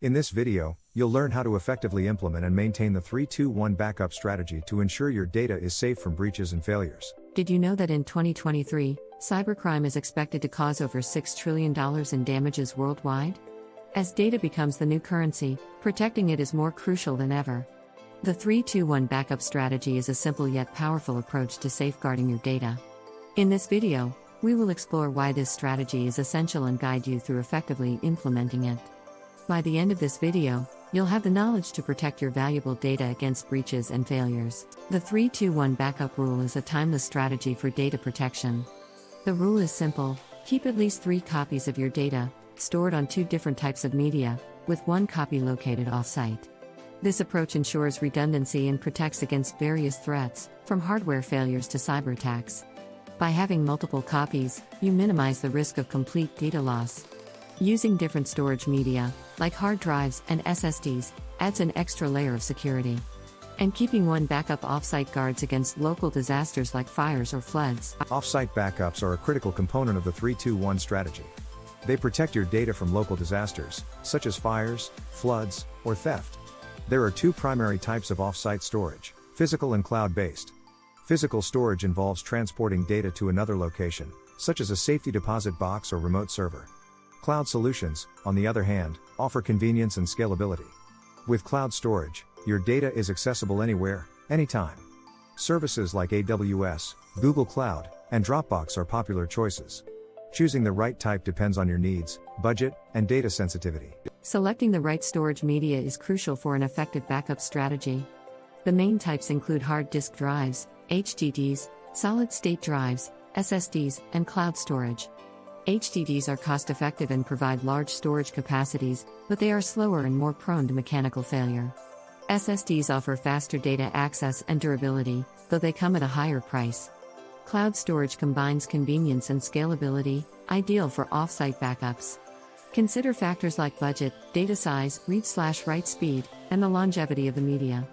In this video, you'll learn how to effectively implement and maintain the 3-2-1 backup strategy to ensure your data is safe from breaches and failures. Did you know that in 2023, cybercrime is expected to cause over $6 trillion in damages worldwide? As data becomes the new currency, protecting it is more crucial than ever. The 3-2-1 backup strategy is a simple yet powerful approach to safeguarding your data. In this video, we will explore why this strategy is essential and guide you through effectively implementing it. By the end of this video, you'll have the knowledge to protect your valuable data against breaches and failures. The 3-2-1 backup rule is a timeless strategy for data protection. The rule is simple: keep at least 3 copies of your data, stored on 2 different types of media, with 1 copy located offsite. This approach ensures redundancy and protects against various threats, from hardware failures to cyber attacks. By having multiple copies, you minimize the risk of complete data loss. Using different storage media, like hard drives and SSDs, adds an extra layer of security. And keeping 1 backup offsite guards against local disasters like fires or floods. Offsite backups are a critical component of the 3-2-1 strategy. They protect your data from local disasters, such as fires, floods, or theft. There are 2 primary types of offsite storage: physical and cloud-based. Physical storage involves transporting data to another location, such as a safety deposit box or remote server. Cloud solutions, on the other hand, offer convenience and scalability. With cloud storage, your data is accessible anywhere, anytime. Services like AWS, Google Cloud, and Dropbox are popular choices. Choosing the right type depends on your needs, budget, and data sensitivity. Selecting the right storage media is crucial for an effective backup strategy. The main types include hard disk drives, HDDs, solid-state drives, SSDs, and cloud storage. HDDs are cost-effective and provide large storage capacities, but they are slower and more prone to mechanical failure. SSDs offer faster data access and durability, though they come at a higher price. Cloud storage combines convenience and scalability, ideal for off-site backups. Consider factors like budget, data size, read/write speed, and the longevity of the media.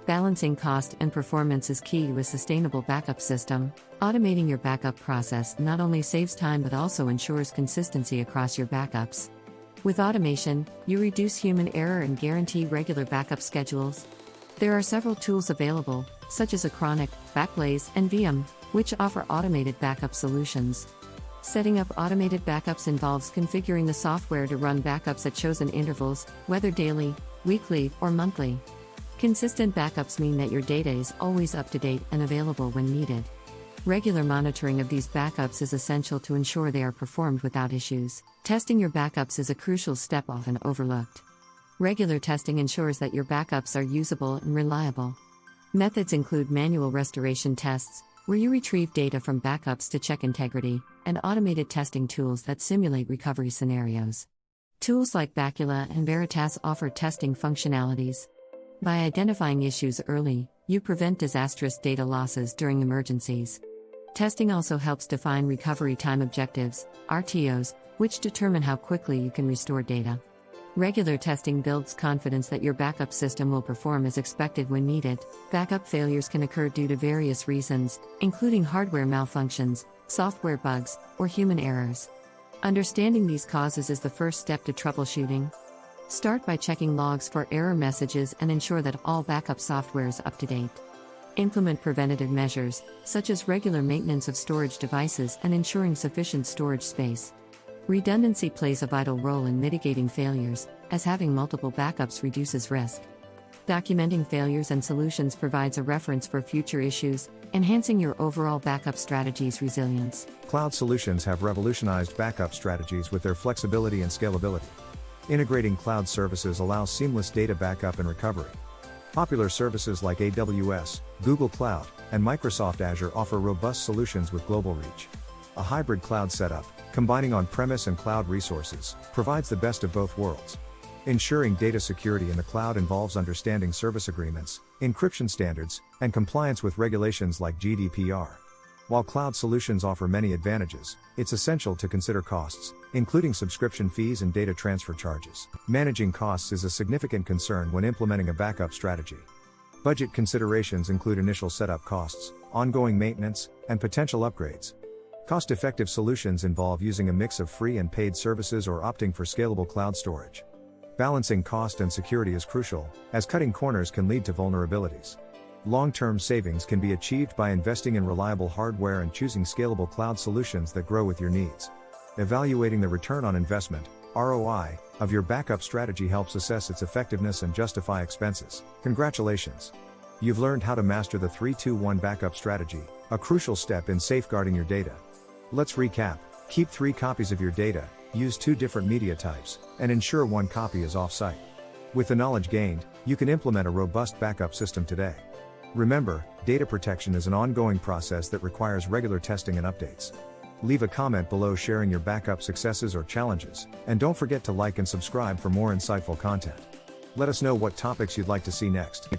Balancing cost and performance is key to a sustainable backup system. Automating your backup process not only saves time but also ensures consistency across your backups. With automation, you reduce human error and guarantee regular backup schedules. There are several tools available, such as Acronic, Backblaze, and VM, which offer automated backup solutions. Setting up automated backups involves configuring the software to run backups at chosen intervals, whether daily, weekly, or monthly. Consistent backups mean that your data is always up to date and available when needed. Regular monitoring of these backups is essential to ensure they are performed without issues. Testing your backups is a crucial step often overlooked. Regular testing ensures that your backups are usable and reliable. Methods include manual restoration tests, where you retrieve data from backups to check integrity, and automated testing tools that simulate recovery scenarios. Tools like Bacula and Veritas offer testing functionalities. By identifying issues early, you prevent disastrous data losses during emergencies. Testing also helps define recovery time objectives, RTOs, which determine how quickly you can restore data. Regular testing builds confidence that your backup system will perform as expected when needed. Backup failures can occur due to various reasons, including hardware malfunctions, software bugs, or human errors. Understanding these causes is the first step to troubleshooting. Start by checking logs for error messages and ensure that all backup software is up to date. Implement preventative measures, such as regular maintenance of storage devices and ensuring sufficient storage space. Redundancy plays a vital role in mitigating failures, as having multiple backups reduces risk. Documenting failures and solutions provides a reference for future issues, enhancing your overall backup strategy's resilience. Cloud solutions have revolutionized backup strategies with their flexibility and scalability. Integrating cloud services allows seamless data backup and recovery. Popular services like AWS, Google Cloud, and Microsoft Azure offer robust solutions with global reach. A hybrid cloud setup, combining on-premise and cloud resources, provides the best of both worlds. Ensuring data security in the cloud involves understanding service agreements, encryption standards, and compliance with regulations like GDPR. While cloud solutions offer many advantages, it's essential to consider costs, including subscription fees and data transfer charges. Managing costs is a significant concern when implementing a backup strategy. Budget considerations include initial setup costs, ongoing maintenance, and potential upgrades. Cost-effective solutions involve using a mix of free and paid services or opting for scalable cloud storage. Balancing cost and security is crucial, as cutting corners can lead to vulnerabilities. Long-term savings can be achieved by investing in reliable hardware and choosing scalable cloud solutions that grow with your needs. Evaluating the return on investment, ROI, of your backup strategy helps assess its effectiveness and justify expenses. Congratulations! You've learned how to master the 3-2-1 backup strategy, a crucial step in safeguarding your data. Let's recap. Keep 3 copies of your data, use 2 different media types, and ensure 1 copy is offsite. With the knowledge gained, you can implement a robust backup system today. Remember, data protection is an ongoing process that requires regular testing and updates. Leave a comment below sharing your backup successes or challenges, and don't forget to like and subscribe for more insightful content. Let us know what topics you'd like to see next.